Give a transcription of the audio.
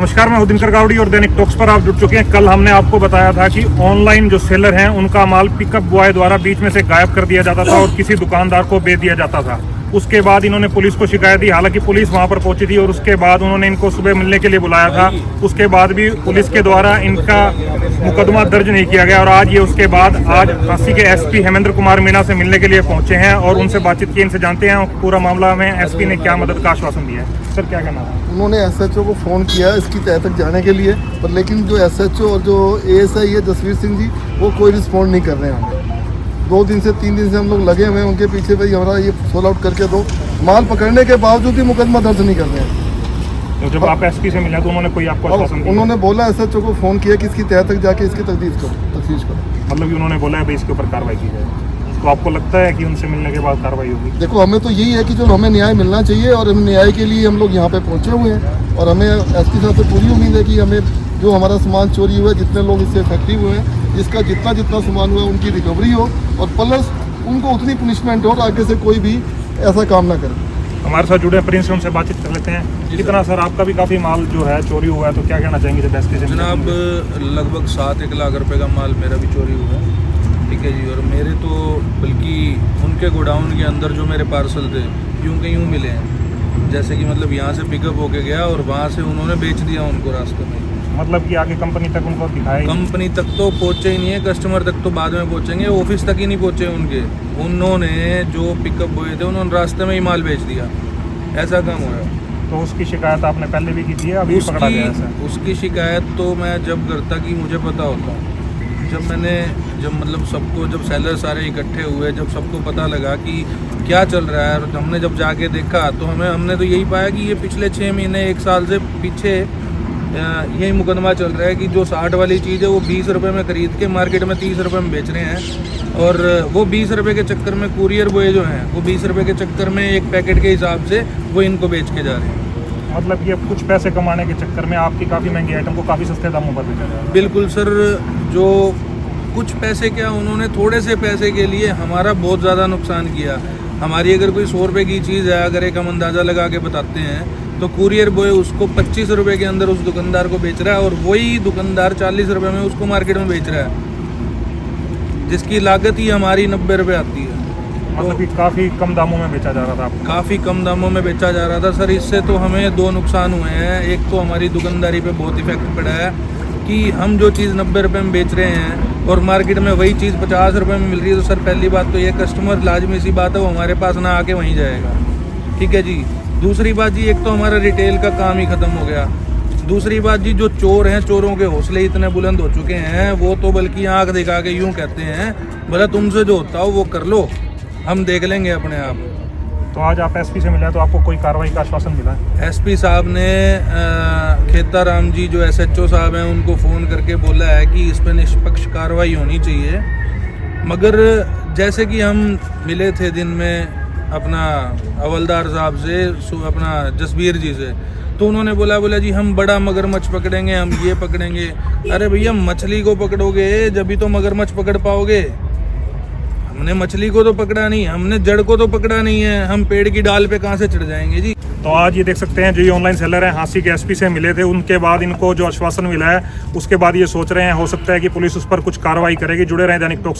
नमस्कार, मैं हूं दिनकर गावड़ी और दैनिक टॉक्स पर आप जुड़ चुके हैं। कल हमने आपको बताया था कि ऑनलाइन जो सेलर हैं उनका माल पिकअप बॉय द्वारा बीच में से गायब कर दिया जाता था और किसी दुकानदार को बेच दिया जाता था। उसके बाद इन्होंने पुलिस को शिकायत दी, हालांकि पुलिस वहां पर पहुंची थी और उसके बाद उन्होंने इनको सुबह मिलने के लिए बुलाया था। उसके बाद भी पुलिस के द्वारा इनका मुकदमा दर्ज नहीं किया गया और आज झांसी के एसपी हेमेंद्र कुमार मीणा से मिलने के लिए पहुंचे हैं और उनसे बातचीत की। इनसे जानते हैं पूरा मामला में एसपी ने क्या मदद का आश्वासन दिया है। सर, क्या कहना है? उन्होंने एसएचओ को फ़ोन किया इसकी तह तक जाने के लिए, पर लेकिन जो एसएचओ और जो एएसआई है जसवीर सिंह जी, वो कोई रिस्पॉन्ड नहीं कर रहे हैं। हमें 2 दिन से 3 दिन से हम लोग लगे हुए हैं उनके पीछे, भाई हमारा ये सोल आउट करके दो। माल पकड़ने के बावजूद भी मुकदमा दर्ज नहीं कर रहे हैं। तो जब आप एसपी से मिले तो उन्होंने कोई आपको आश्वासन दिया? उन्होंने बोला एसएचओ को फ़ोन किया कि इसकी तह तक जाके इसकी तफ्तीश करो। मतलब कि उन्होंने बोला है भाई इसके ऊपर कार्रवाई की जाए। तो आपको लगता है कि उनसे मिलने के बाद कार्रवाई होगी? देखो, हमें तो यही है कि जो हमें न्याय मिलना चाहिए और हम न्याय के लिए हम लोग यहाँ पे पहुँचे हुए हैं और हमें एसपी साहब से पूरी उम्मीद है कि हमें जो हमारा सामान चोरी हुआ है, जितने लोग इससे इफेक्टिव हुए हैं, इसका जितना सामान हुआ है उनकी रिकवरी हो और प्लस उनको उतनी पनिशमेंट हो और आगे से कोई भी ऐसा काम ना करे। हमारे साथ जुड़े प्रिंस से उनसे बातचीत कर लेते हैं। कितना सर, आपका भी काफ़ी माल जो है चोरी हुआ है, तो क्या कहना चाहेंगे जब एसपी से? जनाब, लगभग 7-1 लाख रुपए का माल मेरा भी चोरी हुआ है, ठीक है जी। और मेरे तो बल्कि उनके गोडाउन के अंदर जो मेरे पार्सल थे यूं के यूं मिले हैं, जैसे कि मतलब यहाँ से पिकअप होके गया और वहाँ से उन्होंने बेच दिया उनको रास्ते में। मतलब कि आगे कंपनी तक उनको दिखाया? कंपनी तक तो पहुँचे ही नहीं है, कस्टमर तक तो बाद में पहुँचेंगे, ऑफिस तक ही नहीं पहुँचे उनके। उन्होंने जो पिकअप हुए थे उन्होंने रास्ते में ही माल बेच दिया, ऐसा काम हुआ। तो उसकी शिकायत आपने पहले भी की थी, अभी पकड़ा गया है? उसकी शिकायत तो मैं जब करता कि मुझे पता होता, जब मतलब सबको, जब सेलर सारे इकट्ठे हुए, जब सबको पता लगा कि क्या चल रहा है, और हमने जब जाके देखा तो हमने तो यही पाया कि ये पिछले 6 महीने 1 साल से पीछे यही मुकदमा चल रहा है कि जो 60 वाली चीज़ है वो 20 रुपये में खरीद के मार्केट में 30 रुपये में बेच रहे हैं। और वो 20 रुपये के चक्कर में कुरियर बॉय जो हैं वो 20 रुपये के चक्कर में एक पैकेट के हिसाब से वो इनको बेच के जा रहे हैं। मतलब ये कुछ पैसे कमाने के चक्कर में आपकी काफ़ी महंगी आइटम को काफ़ी सस्ते दामों पर बेचा जा रहा है? बिल्कुल सर, जो कुछ पैसे क्या, उन्होंने थोड़े से पैसे के लिए हमारा बहुत ज़्यादा नुकसान किया। हमारी अगर कोई 100 रुपये की चीज़ है, अगर एक हम अंदाज़ा लगा के बताते हैं, तो कुरियर बॉय उसको 25 रुपये के अंदर उस दुकानदार को बेच रहा है और वही दुकानदार 40 रुपये में उसको मार्केट में बेच रहा है, जिसकी लागत ही हमारी 90 रुपये आती है। मतलब कि काफ़ी कम दामों में बेचा जा रहा था आपको? काफ़ी कम दामों में बेचा जा रहा था सर। इससे तो हमें 2 नुकसान हुए हैं। एक तो हमारी दुकानदारी पे बहुत इफेक्ट पड़ा है कि हम जो चीज़ 90 रुपये में बेच रहे हैं और मार्केट में वही चीज़ 50 रुपये में मिल रही है, तो सर पहली बात तो ये कस्टमर, लाजमी सी बात है, वो हमारे पास ना आके वहीं जाएगा, ठीक है जी। दूसरी बात जी, एक तो हमारा रिटेल का काम ही ख़त्म हो गया। दूसरी बात जी, जो चोर हैं, चोरों के हौसले इतने बुलंद हो चुके हैं, वो तो बल्कि आँख दिखा के यूँ कहते हैं, बोला तुमसे जो होता हो वो कर लो, हम देख लेंगे अपने आप। तो आज आप एसपी से मिले तो आपको कोई कार्रवाई का आश्वासन मिला है? एसपी साहब ने खेताराम जी जो एसएचओ साहब हैं उनको फ़ोन करके बोला है कि इस पर निष्पक्ष कार्रवाई होनी चाहिए। मगर जैसे कि हम मिले थे दिन में अपना हवलदार साहब से, अपना जसबीर जी से, तो उन्होंने बोला जी हम बड़ा मगरमच्छ पकड़ेंगे, हम ये पकड़ेंगे। अरे भैया, मछली को पकड़ोगे जब भी तो मगरमच्छ पकड़ पाओगे। हमने मछली को तो पकड़ा नहीं, हमने जड़ को तो पकड़ा नहीं है, हम पेड़ की डाल पे कहाँ से चढ़ जाएंगे जी। तो आज ये देख सकते हैं जो ये ऑनलाइन सेलर हैं झांसी के एसपी से मिले थे, उनके बाद इनको जो आश्वासन मिला है उसके बाद ये सोच रहे हैं हो सकता है कि पुलिस उस पर कुछ कार्रवाई करेगी। जुड़े रहें दैनिक टॉक्स से।